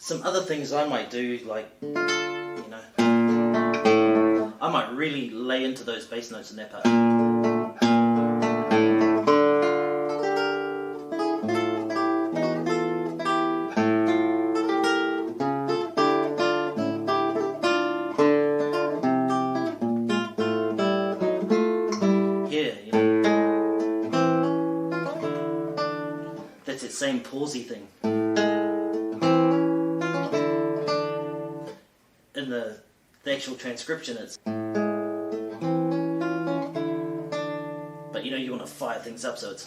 Some other things I might do, like, I might really lay into those bass notes in that part. That's that same pausey thing. In the actual transcription it's... But you want to fire things up, so it's...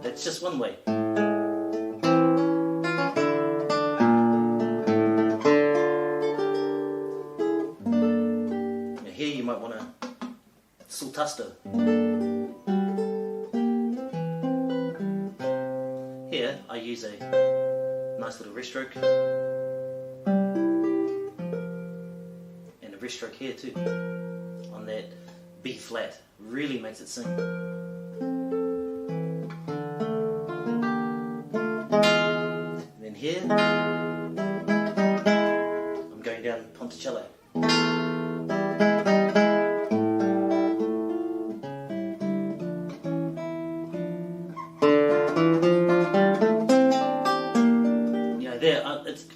That's just one way. Now here you might want to sultasto. Here I use a nice little wrist stroke, and a wrist stroke here too, on that B flat, really makes it sing. And then here, I'm going down Ponticello.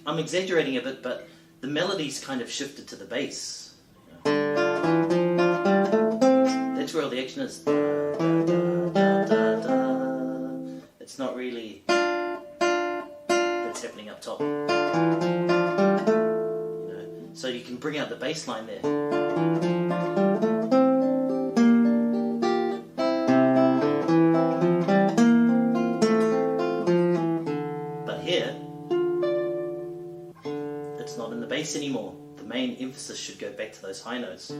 I'm exaggerating a bit, but the melody's kind of shifted to the bass. That's where all the action is. It's not really that's happening up top. So you can bring out the bass line there. But here, it's not in the bass anymore. The main emphasis should go back to those high notes.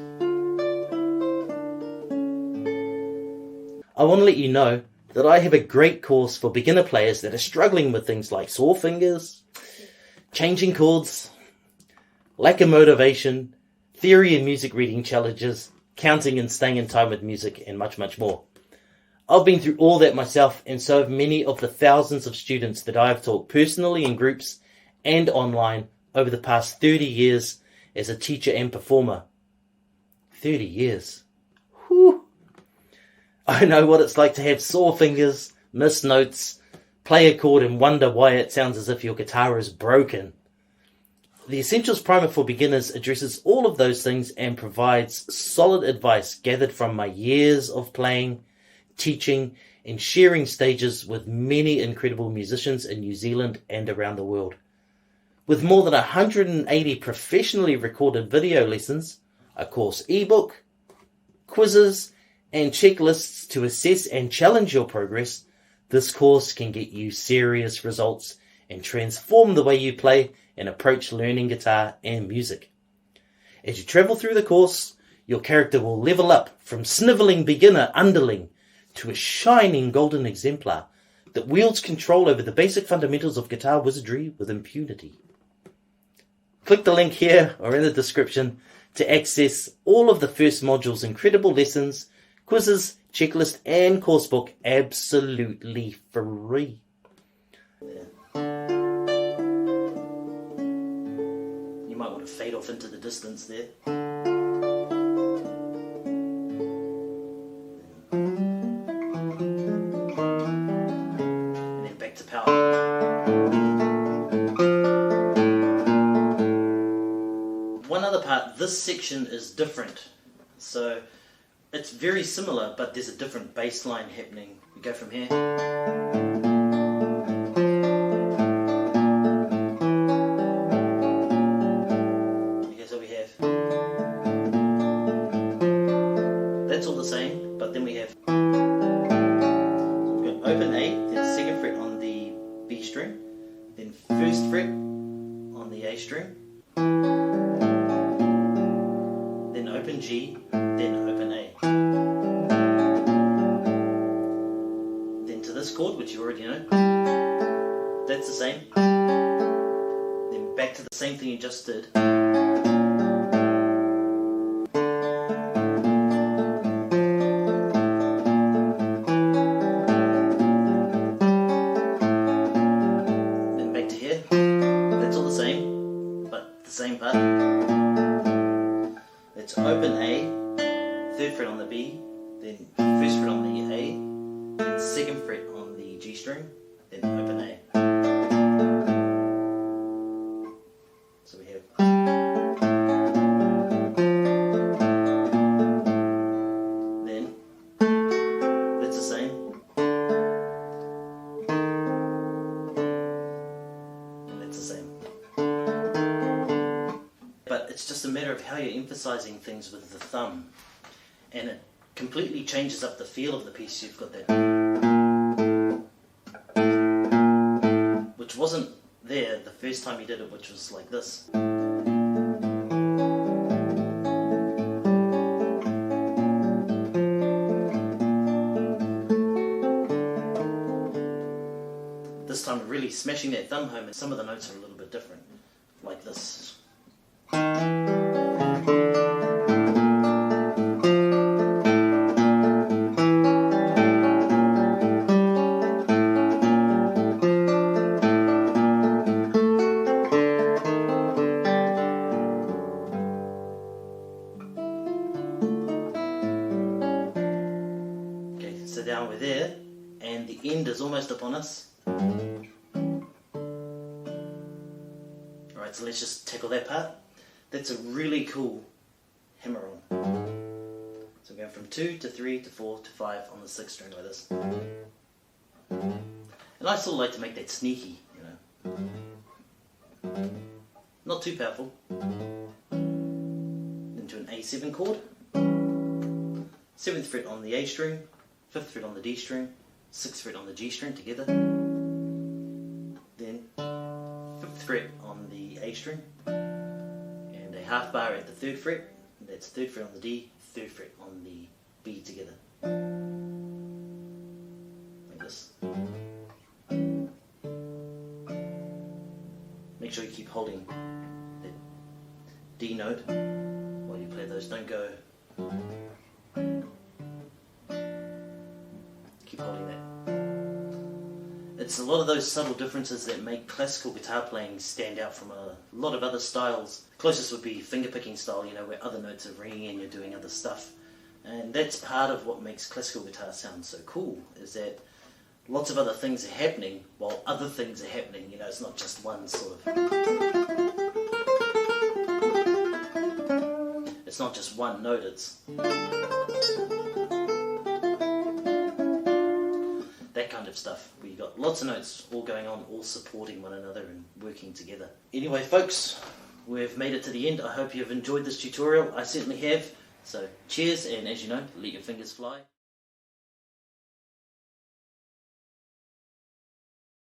I want to let you know that I have a great course for beginner players that are struggling with things like sore fingers, changing chords, lack of motivation, theory and music reading challenges, counting and staying in time with music, and much, much more. I've been through all that myself, and so have many of the thousands of students that I have taught personally in groups and online over the past 30 years as a teacher and performer. 30 years. Whew. I know what it's like to have sore fingers, miss notes, play a chord and wonder why it sounds as if your guitar is broken. The Essentials Primer for Beginners addresses all of those things and provides solid advice gathered from my years of playing, teaching, and sharing stages with many incredible musicians in New Zealand and around the world. With more than 180 professionally recorded video lessons, a course ebook, quizzes, and checklists to assess and challenge your progress, this course can get you serious results and transform the way you play and approach learning guitar and music. As you travel through the course, your character will level up from snivelling beginner underling to a shining golden exemplar that wields control over the basic fundamentals of guitar wizardry with impunity. Click the link here or in the description to access all of the first module's incredible lessons, quizzes, checklist, and coursebook absolutely free. You might want to fade off into the distance there. And then back to power. One other part, this section is different. So it's very similar, but there's a different bass line happening. We go from here. Okay, so we have... That's all the same, but then we have... So we've got open A, then second fret on the B string, then first fret on the A string, then open G, then open A. Then to this chord, which you already know, that's the same. Then back to the same thing you just did. then open A. So we have. Then that's the same. And that's the same. But it's just a matter of how you're emphasizing things with the thumb. And it completely changes up the feel of the piece. You've got that, which wasn't there the first time you did it, which was like this. This time really smashing that thumb home, and some of the notes are a little bit different, like this. So down we're there, and the end is almost upon us. Alright, so let's just tackle that part. That's a really cool hammer on. So we're going from 2 to 3 to 4 to 5 on the 6th string like this. And I still like to make that sneaky, you know. Not too powerful. Into an A7 chord. 7th fret on the A string. 5th fret on the D string, 6th fret on the G string together, then 5th fret on the A string, and a half bar at the 3rd fret, that's 3rd fret on the D, 3rd fret on the B together, like this. Make sure you keep holding the D note while you play those, don't go. Keep holding that. It's a lot of those subtle differences that make classical guitar playing stand out from a lot of other styles. Closest would be fingerpicking style, you know, where other notes are ringing and you're doing other stuff. And that's part of what makes classical guitar sound so cool, is that lots of other things are happening while other things are happening. You know, it's not just one sort of... It's not just one note, it's... that kind of stuff, where you've got lots of notes all going on, all supporting one another and working together. Anyway folks, we've made it to the end. I hope you've enjoyed this tutorial. I certainly have. So cheers, and as you know, let your fingers fly.